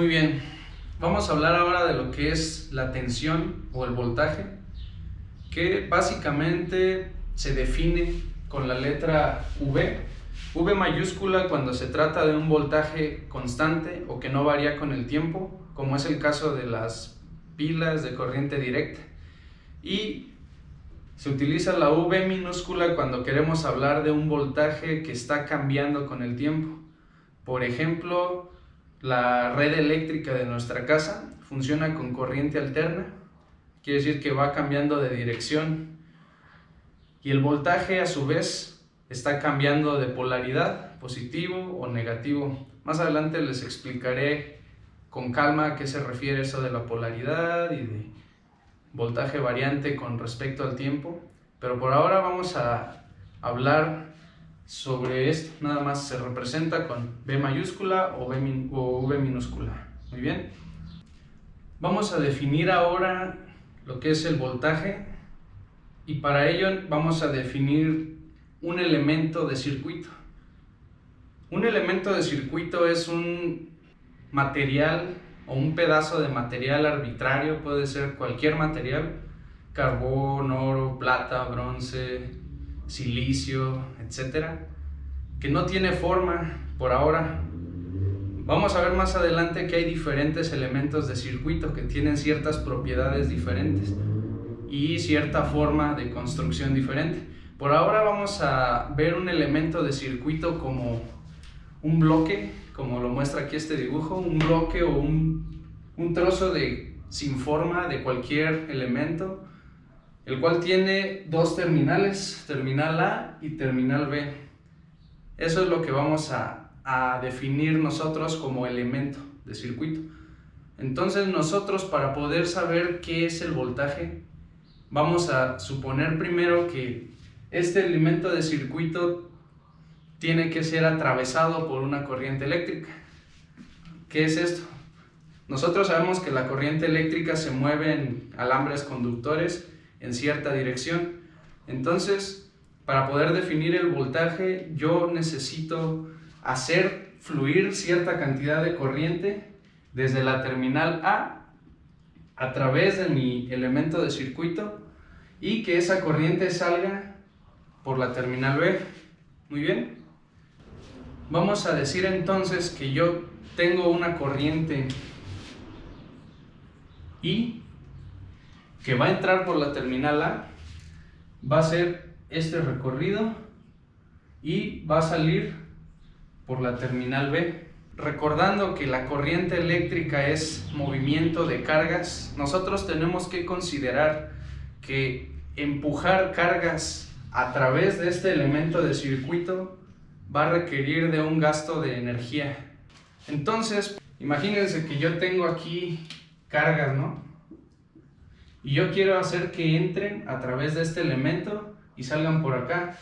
Muy bien, vamos a hablar ahora de lo que es la tensión o el voltaje, que básicamente se define con la letra V, V mayúscula cuando se trata de un voltaje constante o que no varía con el tiempo, como es el caso de las pilas de corriente directa, y se utiliza la V minúscula cuando queremos hablar de un voltaje que está cambiando con el tiempo. Por ejemplo, la red eléctrica de nuestra casa funciona con corriente alterna, quiere decir que va cambiando de dirección, y el voltaje a su vez está cambiando de polaridad, positivo o negativo. Más adelante les explicaré con calma a qué se refiere eso de la polaridad y de voltaje variante con respecto al tiempo, pero por ahora vamos a hablar sobre esto. Nada más se representa con V mayúscula o V minúscula. Muy bien, vamos a definir ahora lo que es el voltaje, y para ello vamos a definir un elemento de circuito. Un elemento de circuito es un material o un pedazo de material arbitrario, puede ser cualquier material: carbón, oro, plata, bronce, silicio, etcétera, que no tiene forma por ahora. Vamos a ver más adelante que hay diferentes elementos de circuito que tienen ciertas propiedades diferentes y cierta forma de construcción diferente. Por ahora vamos a ver un elemento de circuito como un bloque, como lo muestra aquí este dibujo, un bloque o un trozo sin forma de cualquier elemento, el cual tiene dos terminales, terminal A y terminal B. Eso es lo que vamos a definir nosotros como elemento de circuito. Entonces nosotros, para poder saber qué es el voltaje, vamos a suponer primero que este elemento de circuito tiene que ser atravesado por una corriente eléctrica. ¿Qué es esto? Nosotros sabemos que la corriente eléctrica se mueve en alambres conductores en cierta dirección. Entonces, para poder definir el voltaje, yo necesito hacer fluir cierta cantidad de corriente desde la terminal a través de mi elemento de circuito, y que esa corriente salga por la terminal B. Muy bien. Vamos a decir entonces que yo tengo una corriente I que va a entrar por la terminal A, va a hacer este recorrido y va a salir por la terminal B. Recordando que la corriente eléctrica es movimiento de cargas, nosotros tenemos que considerar que empujar cargas a través de este elemento de circuito va a requerir de un gasto de energía. Entonces, imagínense que yo tengo aquí cargas, ¿no? Y yo quiero hacer que entren a través de este elemento y salgan por acá.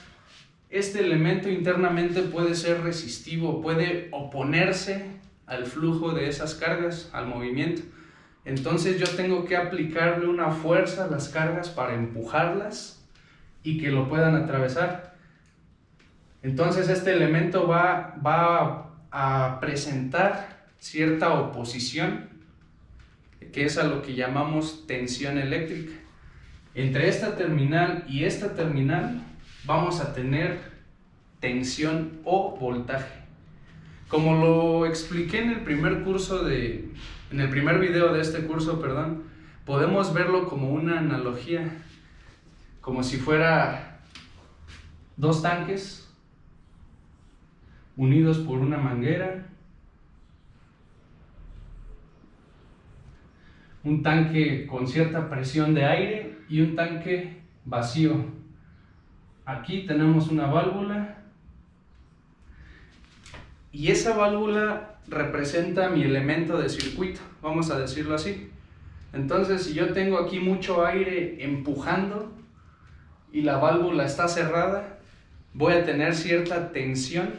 Este elemento internamente puede ser resistivo, puede oponerse al flujo de esas cargas, al movimiento. Entonces yo tengo que aplicarle una fuerza a las cargas para empujarlas y que lo puedan atravesar. Entonces este elemento va a presentar cierta oposición, que es a lo que llamamos tensión eléctrica. Entre esta terminal y esta terminal vamos a tener tensión o voltaje. Como lo expliqué en el primer video de este curso, podemos verlo como una analogía, como si fuera dos tanques unidos por una manguera. Un tanque con cierta presión de aire y un tanque vacío. Aquí tenemos una válvula y esa válvula representa mi elemento de circuito, vamos a decirlo así. Entonces, si yo tengo aquí mucho aire empujando y la válvula está cerrada, voy a tener cierta tensión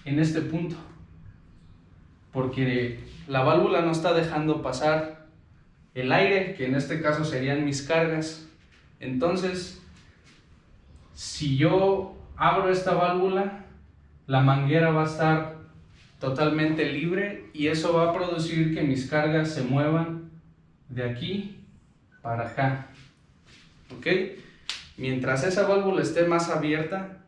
en este punto, porque la válvula no está dejando pasar el aire, que en este caso serían mis cargas. Entonces, si yo abro esta válvula, la manguera va a estar totalmente libre y eso va a producir que mis cargas se muevan de aquí para acá. ¿Ok? Mientras esa válvula esté más abierta,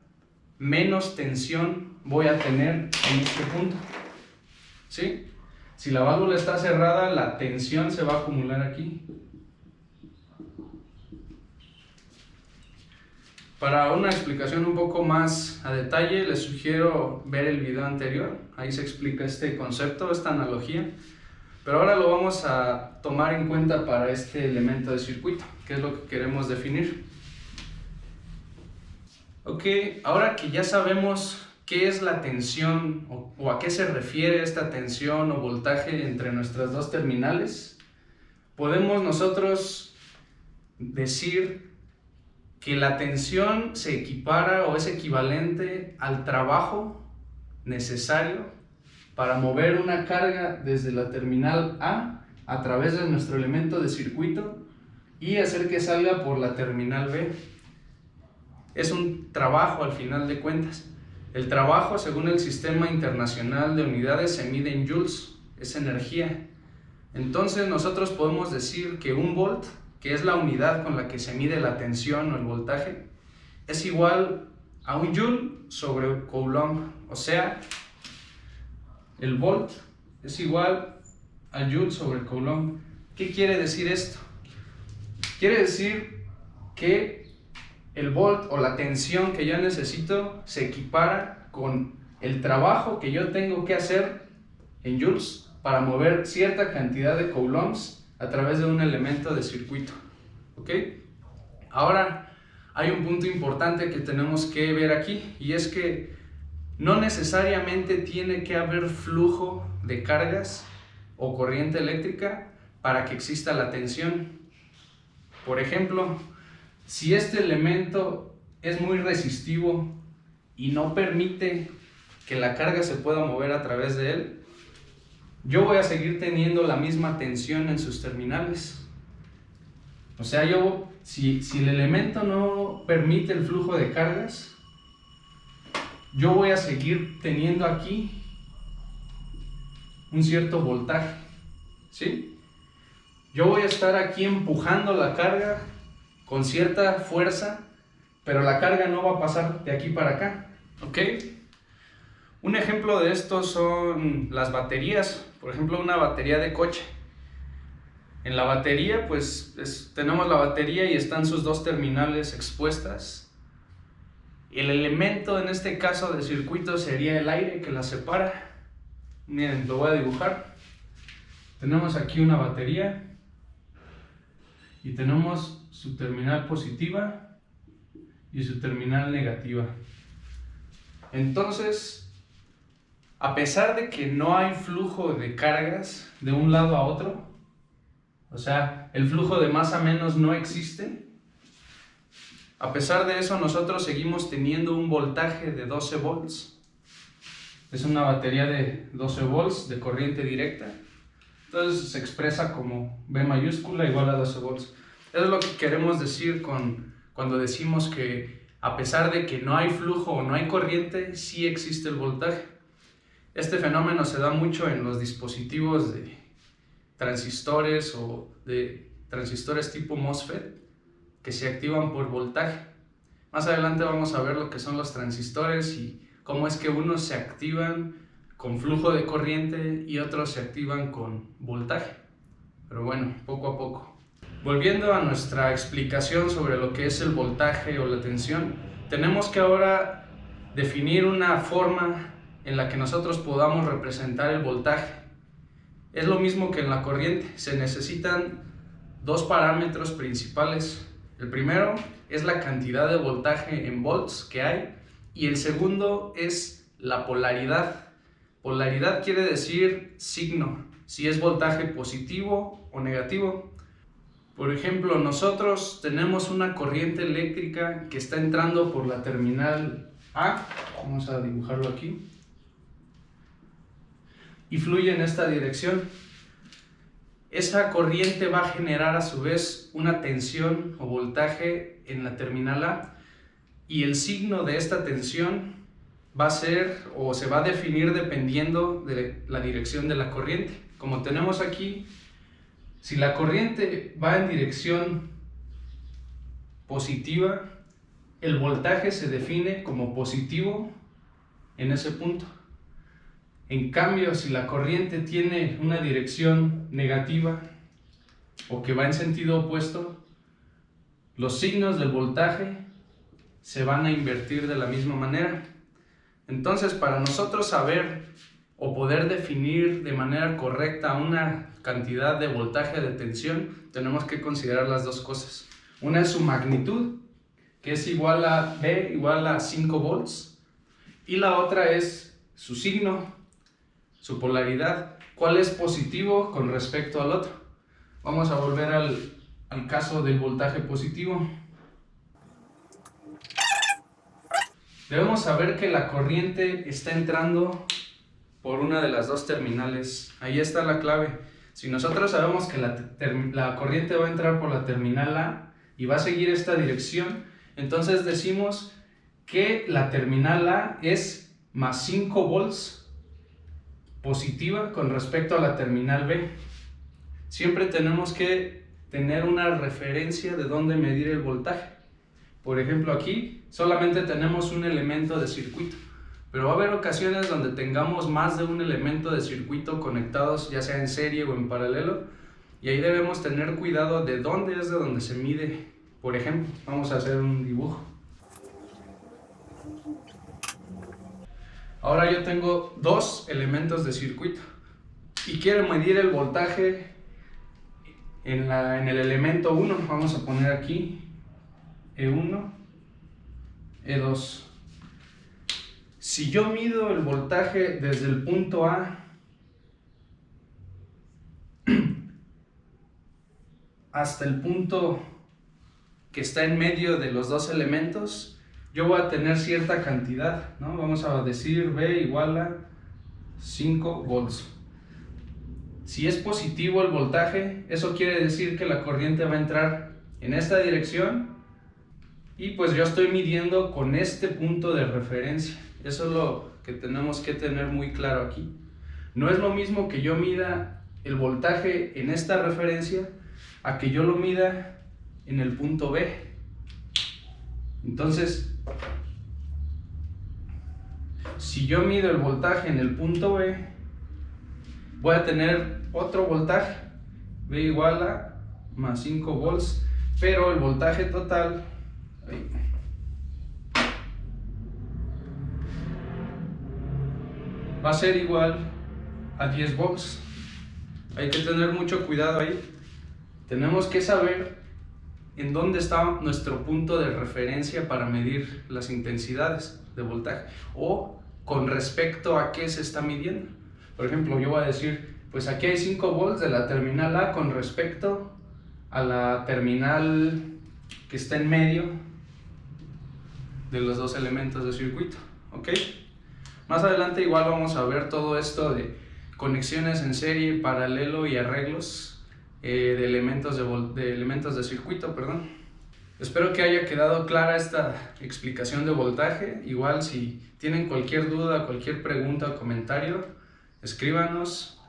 menos tensión voy a tener en este punto. ¿Sí? Si la válvula está cerrada, la tensión se va a acumular aquí. Para una explicación un poco más a detalle, les sugiero ver el video anterior. Ahí se explica este concepto, esta analogía. Pero ahora lo vamos a tomar en cuenta para este elemento de circuito, que es lo que queremos definir. Ok, ahora que ya sabemos qué es la tensión o a qué se refiere esta tensión o voltaje entre nuestras dos terminales, podemos nosotros decir que la tensión se equipara o es equivalente al trabajo necesario para mover una carga desde la terminal a través de nuestro elemento de circuito y hacer que salga por la terminal B. Es un trabajo al final de cuentas. El trabajo, según el Sistema Internacional de Unidades, se mide en joules, es energía. Entonces nosotros podemos decir que un volt, que es la unidad con la que se mide la tensión o el voltaje, es igual a un joule sobre coulomb. O sea, el volt es igual a joule sobre coulomb. ¿Qué quiere decir esto? Quiere decir que el volt o la tensión que yo necesito se equipara con el trabajo que yo tengo que hacer en joules para mover cierta cantidad de coulombs a través de un elemento de circuito. ¿Ok? Ahora hay un punto importante que tenemos que ver aquí, y es que no necesariamente tiene que haber flujo de cargas o corriente eléctrica para que exista la tensión. Por ejemplo, si este elemento es muy resistivo y no permite que la carga se pueda mover a través de él, yo voy a seguir teniendo la misma tensión en sus terminales. O sea, si el elemento no permite el flujo de cargas, yo voy a seguir teniendo aquí un cierto voltaje, ¿sí? Yo voy a estar aquí empujando la carga con cierta fuerza, pero la carga no va a pasar de aquí para acá, ¿ok? Un ejemplo de esto son las baterías. Por ejemplo, una batería de coche. En la batería, pues tenemos la batería y están sus dos terminales expuestas. El elemento en este caso de circuito sería el aire que la separa. Miren, lo voy a dibujar. Tenemos aquí una batería y tenemos su terminal positiva y su terminal negativa. Entonces, a pesar de que no hay flujo de cargas de un lado a otro, o sea, el flujo de más a menos no existe, a pesar de eso nosotros seguimos teniendo un voltaje de 12 volts. Es una batería de 12 volts de corriente directa. Entonces se expresa como V mayúscula igual a 12 volts. Eso es lo que queremos decir cuando decimos que a pesar de que no hay flujo o no hay corriente, sí existe el voltaje. Este fenómeno se da mucho en los dispositivos de transistores o de transistores tipo MOSFET que se activan por voltaje. Más adelante vamos a ver lo que son los transistores y cómo es que unos se activan con flujo de corriente y otros se activan con voltaje. Pero bueno, poco a poco. Volviendo a nuestra explicación sobre lo que es el voltaje o la tensión, tenemos que ahora definir una forma en la que nosotros podamos representar el voltaje. Es lo mismo que en la corriente, se necesitan dos parámetros principales. El primero es la cantidad de voltaje en volts que hay y el segundo es la polaridad. Polaridad quiere decir signo, si es voltaje positivo o negativo. Por ejemplo, nosotros tenemos una corriente eléctrica que está entrando por la terminal A, vamos a dibujarlo aquí, y fluye en esta dirección. Esa corriente va a generar a su vez una tensión o voltaje en la terminal A y el signo de esta tensión va a ser o se va a definir dependiendo de la dirección de la corriente. Como tenemos aquí, si la corriente va en dirección positiva, el voltaje se define como positivo en ese punto. En cambio, si la corriente tiene una dirección negativa o que va en sentido opuesto, los signos del voltaje se van a invertir de la misma manera. Entonces, para nosotros saber o poder definir de manera correcta una cantidad de voltaje de tensión, tenemos que considerar las dos cosas. Una es su magnitud, que es igual a V igual a 5 volts, y la otra es su signo, su polaridad, cuál es positivo con respecto al otro. Vamos a volver al caso del voltaje positivo. Debemos saber que la corriente está entrando por una de las dos terminales. Ahí está la clave. Si nosotros sabemos que la corriente va a entrar por la terminal A y va a seguir esta dirección, entonces decimos que la terminal A es más 5 volts positiva con respecto a la terminal B. Siempre tenemos que tener una referencia de dónde medir el voltaje. Por ejemplo, aquí solamente tenemos un elemento de circuito, pero va a haber ocasiones donde tengamos más de un elemento de circuito conectados, ya sea en serie o en paralelo, y ahí debemos tener cuidado de dónde es de donde se mide. Por ejemplo, vamos a hacer un dibujo. Ahora yo tengo dos elementos de circuito y quiero medir el voltaje en el elemento 1. Vamos a poner aquí E1, E2. Si yo mido el voltaje desde el punto A hasta el punto que está en medio de los dos elementos, yo voy a tener cierta cantidad, ¿no? Vamos a decir V igual a 5 volts. Si es positivo el voltaje, eso quiere decir que la corriente va a entrar en esta dirección y pues yo estoy midiendo con este punto de referencia. Eso es lo que tenemos que tener muy claro aquí. No es lo mismo que yo mida el voltaje en esta referencia a que yo lo mida en el punto B. Entonces, si yo mido el voltaje en el punto B, voy a tener otro voltaje, V igual a más 5 volts, pero el voltaje total va a ser igual a 10 volts. Hay que tener mucho cuidado ahí. Tenemos que saber en dónde está nuestro punto de referencia para medir las intensidades de voltaje o con respecto a qué se está midiendo. Por ejemplo, yo voy a decir, pues aquí hay 5 volts de la terminal A con respecto a la terminal que está en medio de los dos elementos de circuito, ¿ok? Más adelante igual vamos a ver todo esto de conexiones en serie, paralelo y arreglos de elementos de circuito, perdón. Espero que haya quedado clara esta explicación de voltaje. Igual si tienen cualquier duda, cualquier pregunta o comentario, escríbanos,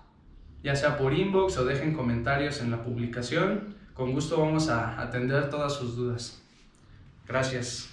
ya sea por inbox o dejen comentarios en la publicación. Con gusto vamos a atender todas sus dudas. Gracias.